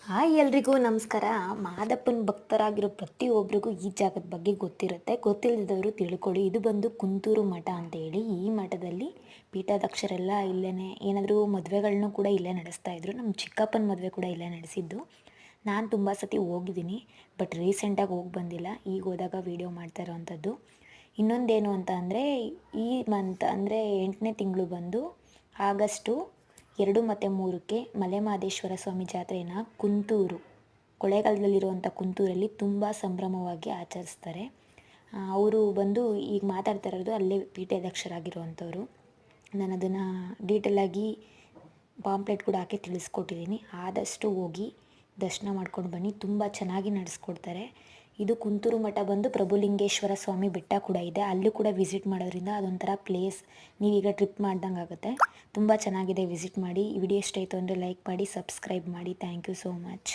Hi ಎಲ್ರಿಗೂ ನಮಸ್ಕಾರ. ಮಾದಪ್ಪನ ಭಕ್ತರಾಗಿರೋ ಪ್ರತಿಯೊಬ್ಬರಿಗೂ ಈ ಜಾಗದ ಬಗ್ಗೆ ಗೊತ್ತಿರುತ್ತೆ. ಗೊತ್ತಿಲ್ಲದವರು ತಿಳ್ಕೊಳ್ಳಿ. ಇದು ಬಂದು ಕುಂತೂರು ಮಠ ಅಂತೇಳಿ. ಈ ಮಠದಲ್ಲಿ ಪೀಠಾಧ್ಯಕ್ಷರೆಲ್ಲ ಇಲ್ಲೇ ಏನಾದರೂ ಮದುವೆಗಳನ್ನೂ ಕೂಡ ಇಲ್ಲೇ ನಡೆಸ್ತಾಯಿದ್ರು. ನಮ್ಮ ಚಿಕ್ಕಪ್ಪನ ಮದುವೆ ಕೂಡ ಇಲ್ಲೇ ನಡೆಸಿದ್ದು. ನಾನು ತುಂಬ ಸತಿ ಹೋಗಿದ್ದೀನಿ, ಬಟ್ ರೀಸೆಂಟಾಗಿ ಹೋಗಿ ಬಂದಿಲ್ಲ. ಈಗ ಹೋದಾಗ ವೀಡಿಯೋ ಮಾಡ್ತಾ ಇರೋವಂಥದ್ದು. ಇನ್ನೊಂದೇನು ಅಂತ ಅಂದರೆ, ಈ ಮಂತ್ ಅಂದರೆ 8ನೇ ತಿಂಗಳು ಬಂದು ಆಗಸ್ಟು 2 ಮತ್ತು 3ಕ್ಕೆ ಮಲೆಮಹದೇಶ್ವರ ಸ್ವಾಮಿ ಜಾತ್ರೆಯನ್ನು ಕೊಳ್ಳೇಗಾಲದಲ್ಲಿರುವಂಥ ಕುಂತೂರಲ್ಲಿ ತುಂಬ ಸಂಭ್ರಮವಾಗಿ ಆಚರಿಸ್ತಾರೆ. ಅವರು ಬಂದು ಈಗ ಮಾತಾಡ್ತಾ ಇರೋದು ಅಲ್ಲೇ ಪೀಠಾಧ್ಯಕ್ಷರಾಗಿರುವಂಥವ್ರು. ನಾನು ಅದನ್ನು ಡೀಟೇಲಾಗಿ ಪಾಂಪ್ಲೆಟ್ ಕೂಡ ಹಾಕಿ ತಿಳಿಸ್ಕೊಟ್ಟಿದ್ದೀನಿ. ಆದಷ್ಟು ಹೋಗಿ ದರ್ಶನ ಮಾಡ್ಕೊಂಡು ಬನ್ನಿ, ತುಂಬ ಚೆನ್ನಾಗಿ ನಡೆಸ್ಕೊಡ್ತಾರೆ. ಇದು ಕುಂತೂರು ಮಠ ಬಂದು ಪ್ರಭುಲಿಂಗೇಶ್ವರ ಸ್ವಾಮಿ ಬೆಟ್ಟ ಕೂಡ ಇದೆ, ಅಲ್ಲೂ ಕೂಡ ವಿಸಿಟ್ ಮಾಡೋದ್ರಿಂದ ಅದೊಂಥರ ಪ್ಲೇಸ್, ನೀವೀಗ ಟ್ರಿಪ್ ಮಾಡ್ದಂಗೆ ಆಗುತ್ತೆ. ತುಂಬ ಚೆನ್ನಾಗಿದೆ, ವಿಸಿಟ್ ಮಾಡಿ. ಈ ವಿಡಿಯೋ ಇಷ್ಟ ಆಯಿತು ಅಂದರೆ ಲೈಕ್ ಮಾಡಿ, ಸಬ್ಸ್ಕ್ರೈಬ್ ಮಾಡಿ. Thank you so much.